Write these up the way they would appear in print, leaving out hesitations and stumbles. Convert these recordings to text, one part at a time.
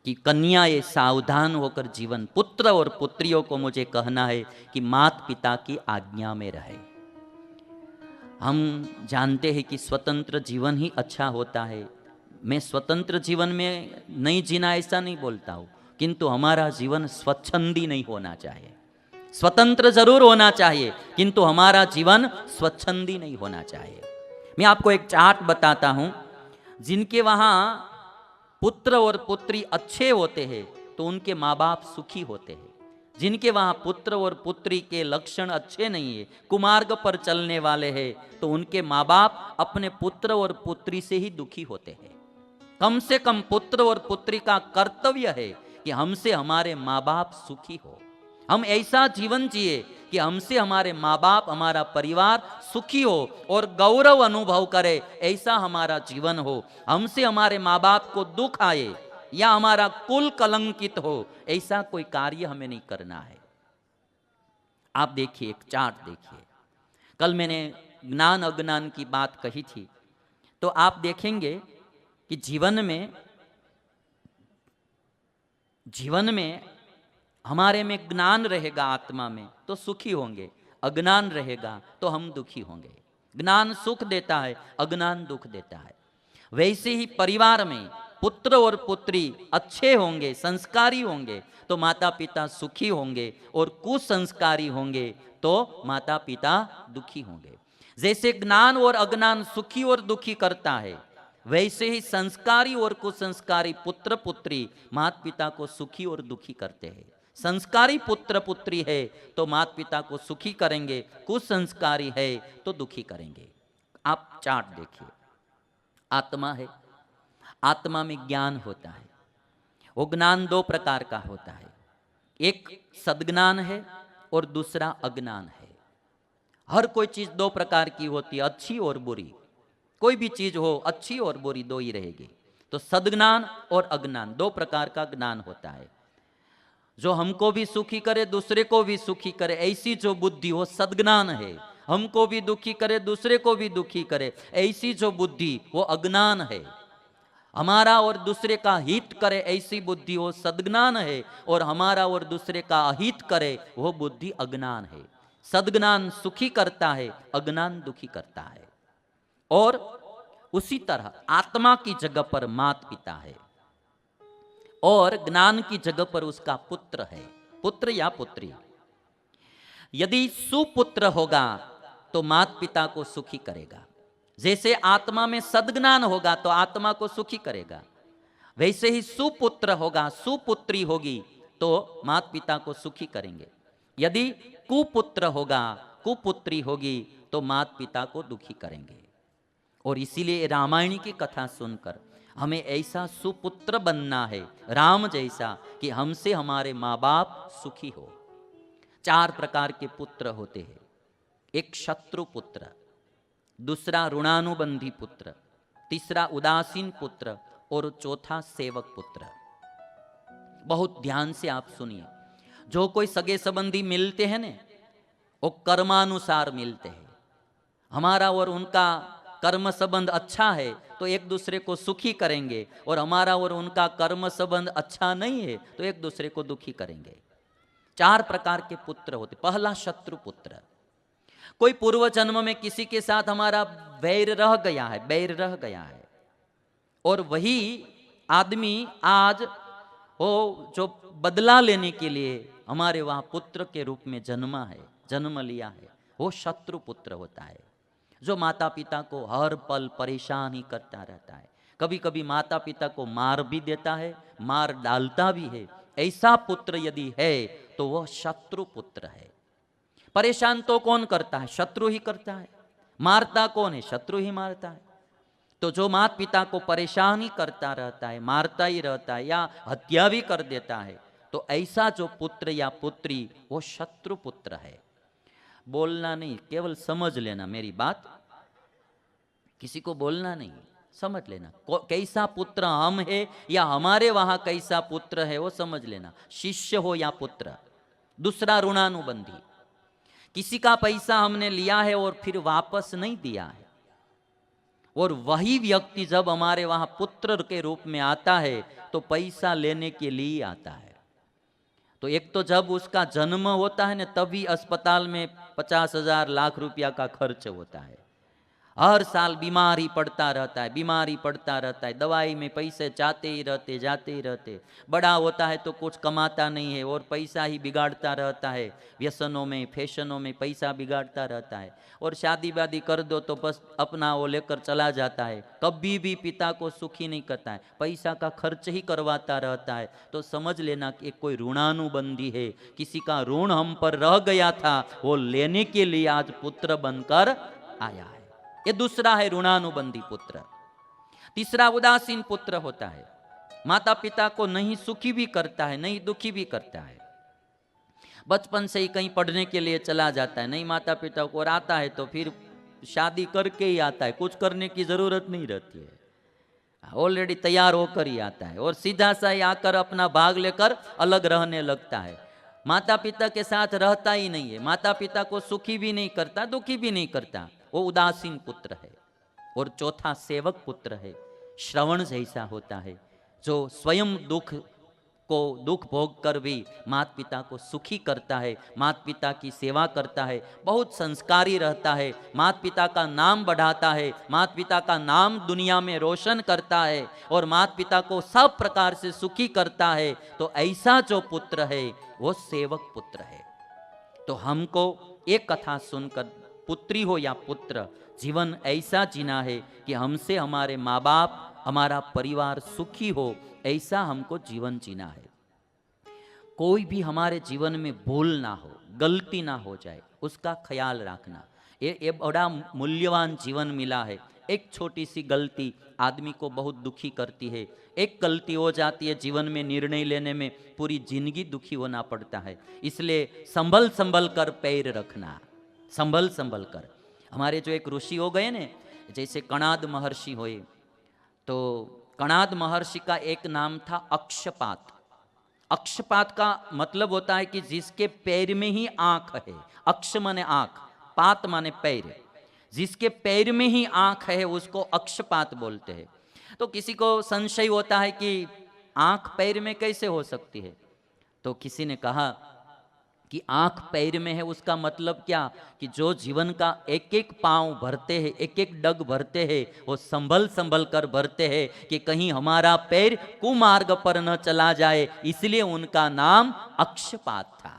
कि कन्याएं सावधान होकर जीवन, पुत्र और पुत्रियों को मुझे कहना है कि माता पिता की आज्ञा में रहे। हम जानते हैं कि स्वतंत्र जीवन ही अच्छा होता है। मैं स्वतंत्र जीवन में नहीं जीना ऐसा नहीं बोलता हूँ, किंतु हमारा जीवन स्वच्छंदी नहीं होना चाहिए। स्वतंत्र जरूर होना चाहिए, किंतु हमारा जीवन स्वच्छंदी नहीं होना चाहिए। मैं आपको एक चार्ट बताता हूँ। जिनके वहाँ पुत्र और पुत्री अच्छे होते हैं तो उनके माँ बाप सुखी होते हैं। जिनके वहाँ पुत्र और पुत्री के लक्षण अच्छे नहीं है, कुमार्ग पर चलने वाले हैं, तो उनके माँ बाप अपने पुत्र और पुत्री से ही दुखी होते हैं। कम से कम पुत्र और पुत्री का कर्तव्य है कि हमसे हमारे माँ बाप सुखी हो। हम ऐसा जीवन जिए कि हमसे हमारे माँ बाप, हमारा परिवार सुखी हो और गौरव अनुभव करे, ऐसा हमारा जीवन हो। हमसे हमारे माँ बाप को दुख आए या हमारा कुल कलंकित हो, ऐसा कोई कार्य हमें नहीं करना है। आप देखिए, एक चार्ट देखिए। कल मैंने ज्ञान अज्ञान की बात कही थी, तो आप देखेंगे कि जीवन में हमारे में ज्ञान रहेगा आत्मा में तो सुखी होंगे, अज्ञान रहेगा तो हम दुखी होंगे। ज्ञान सुख देता है, अज्ञान दुख देता है। वैसे ही परिवार में पुत्र और पुत्री अच्छे होंगे, संस्कारी होंगे तो माता पिता सुखी होंगे, और कुसंस्कारी होंगे तो माता पिता दुखी होंगे। जैसे ज्ञान और अज्ञान सुखी और दुखी करता है, वैसे ही संस्कारी और कुसंस्कारी पुत्र पुत्री माता पिता को सुखी और दुखी करते हैं। संस्कारी पुत्र पुत्री है तो माता पिता को सुखी करेंगे, कुसंस्कारी है तो दुखी करेंगे। आप चार्ट देखिए। आत्मा है, आत्मा में ज्ञान होता है। वो ज्ञान दो प्रकार का होता है, एक सद्ज्ञान है और दूसरा अज्ञान है। हर कोई चीज दो प्रकार की होती है, अच्छी और बुरी। कोई भी चीज हो, अच्छी और बुरी दो ही रहेगी। तो सद्ज्ञान और अज्ञान दो प्रकार का ज्ञान होता है। जो हमको भी सुखी करे, दूसरे को भी सुखी करे, ऐसी जो बुद्धि हो सद्ज्ञान है। हमको भी दुखी करे, दूसरे को भी दुखी करे, ऐसी जो बुद्धि वो अज्ञान है। हमारा और दूसरे का हित करे ऐसी बुद्धि वो सद्ज्ञान है, और हमारा और दूसरे का अहित करे वो बुद्धि अज्ञान है। सद्ज्ञान सुखी करता है, अज्ञान दुखी करता है। और उसी तरह आत्मा की जगह पर माता पिता है और ज्ञान की जगह पर उसका पुत्र है, पुत्र या पुत्री। यदि सुपुत्र होगा तो माता पिता को सुखी करेगा। जैसे आत्मा में सद्ज्ञान होगा तो आत्मा को सुखी करेगा, वैसे ही सुपुत्र होगा, सुपुत्री होगी तो माता पिता को सुखी करेंगे। यदि कुपुत्र होगा, कुपुत्री होगी तो माता पिता को दुखी करेंगे। और इसीलिए रामायण की कथा सुनकर हमें ऐसा सुपुत्र बनना है, राम जैसा, कि हमसे हमारे माँ बाप सुखी हो। 4 प्रकार के पुत्र होते हैं। एक शत्रु पुत्र, दूसरा ऋणानुबंधी पुत्र, तीसरा उदासीन पुत्र और चौथा सेवक पुत्र। बहुत ध्यान से आप सुनिए। जो कोई सगे संबंधी मिलते हैं ना, वो कर्मानुसार मिलते हैं। हमारा और उनका कर्म संबंध अच्छा है तो एक दूसरे को सुखी करेंगे, और हमारा और उनका कर्म संबंध अच्छा नहीं है तो एक दूसरे को दुखी करेंगे। 4 प्रकार के पुत्र होते। पहला शत्रु पुत्र, कोई पूर्व जन्म में किसी के साथ हमारा बैर रह गया है, बैर रह गया है, और वही आदमी आज वो जो बदला लेने के लिए हमारे वहां पुत्र के रूप में जन्मा है, जन्म लिया है, वो शत्रु पुत्र होता है। जो माता पिता को हर पल परेशान ही करता रहता है, कभी कभी माता पिता को मार भी देता है, मार डालता भी है। ऐसा पुत्र यदि है तो वह शत्रु पुत्र है। परेशान तो कौन करता है? शत्रु ही करता है। मारता कौन है? शत्रु ही मारता है। तो जो माता पिता को परेशान ही करता रहता है, मारता ही रहता है या हत्या भी कर देता है, तो ऐसा जो पुत्र या पुत्री वो शत्रु पुत्र है। बोलना नहीं, केवल समझ लेना मेरी बात, किसी को बोलना नहीं, समझ लेना। कैसा पुत्र हम है या हमारे वहां कैसा पुत्र है वो समझ लेना। शिष्य हो या पुत्र। दूसरा ऋणानुबंधी, किसी का पैसा हमने लिया है और फिर वापस नहीं दिया है, और वही व्यक्ति जब हमारे वहां पुत्र के रूप में आता है तो पैसा लेने के लिए आता है। तो एक तो जब उसका जन्म होता है ना, तभी अस्पताल में 50,000 लाख रुपया का खर्च होता है। हर साल बीमारी पड़ता रहता है, बीमारी पड़ता रहता है, दवाई में पैसे जाते ही रहते। बड़ा होता है तो कुछ कमाता नहीं है और पैसा ही बिगाड़ता रहता है, व्यसनों में फैशनों में पैसा बिगाड़ता रहता है। और शादी वादी कर दो तो बस अपना वो लेकर चला जाता है, कभी भी पिता को सुखी नहीं करता है, पैसा का खर्च ही करवाता रहता है। तो समझ लेना कि कोई ऋणानुबंधी है, किसी का ऋण हम पर रह गया था, वो लेने के लिए आज पुत्र बनकर आया है। ये दूसरा है ऋणानुबंधी पुत्र। तीसरा उदासीन पुत्र होता है, माता पिता को नहीं सुखी भी करता है, नहीं दुखी भी करता है। बचपन से ही कहीं पढ़ने के लिए चला जाता है, नहीं माता पिता को, और आता है तो फिर शादी करके ही आता है, कुछ करने की जरूरत नहीं रहती है, ऑलरेडी तैयार होकर ही आता है और सीधा सा ही आकर अपना भाग लेकर अलग रहने लगता है। माता पिता के साथ रहता ही नहीं है, माता पिता को सुखी भी नहीं करता, दुखी भी नहीं करता, वो उदासीन पुत्र है। और चौथा सेवक पुत्र है, श्रवण जैसा होता है, जो स्वयं दुख भोग कर भी माता पिता को सुखी करता है, माता पिता की सेवा करता है, बहुत संस्कारी रहता है, माता पिता का नाम बढ़ाता है, माता पिता का नाम दुनिया में रोशन करता है और माता पिता को सब प्रकार से सुखी करता है। तो ऐसा जो पुत्र है वो सेवक पुत्र है। तो हमको एक कथा सुनकर, पुत्री हो या पुत्र, जीवन ऐसा जीना है कि हमसे हमारे माँ बाप, हमारा परिवार सुखी हो, ऐसा हमको जीवन जीना है। कोई भी हमारे जीवन में भूल ना हो, गलती ना हो जाए, उसका ख्याल रखना। ये बड़ा मूल्यवान जीवन मिला है। एक छोटी सी गलती आदमी को बहुत दुखी करती है, एक गलती हो जाती है जीवन में, निर्णय लेने में पूरी जिंदगी दुखी होना पड़ता है। इसलिए संभल संभल कर पैर रखना, संभल संभल कर। हमारे जो एक ऋषि हो गए ने, जैसे कणाद महर्षि हुए, तो कणाद महर्षि का एक नाम था अक्षपात। अक्षपात का मतलब होता है कि जिसके पैर में ही आंख है, अक्ष माने आंख, पात माने पैर, जिसके पैर में ही आंख है उसको अक्षपात बोलते हैं। तो किसी को संशय होता है कि आंख पैर में कैसे हो सकती है, तो किसी ने कहा कि आंख पैर में है, उसका मतलब क्या कि जो जीवन का एक एक पांव भरते हैं, एक एक डग भरते हैं, वो संभल संभल कर भरते हैं कि कहीं हमारा पैर कुमार्ग पर न चला जाए, इसलिए उनका नाम अक्षपात था।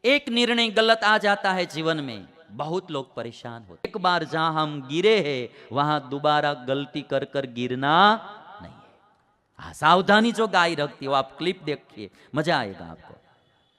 एक निर्णय गलत आ जाता है जीवन में, बहुत लोग परेशान होते। एक बार जहां हम गिरे हैं वहां दोबारा गलती कर कर गिरना नहीं है। सावधानी जो गाय रखती है, वो आप क्लिप देखिए, मजा आएगा आपको।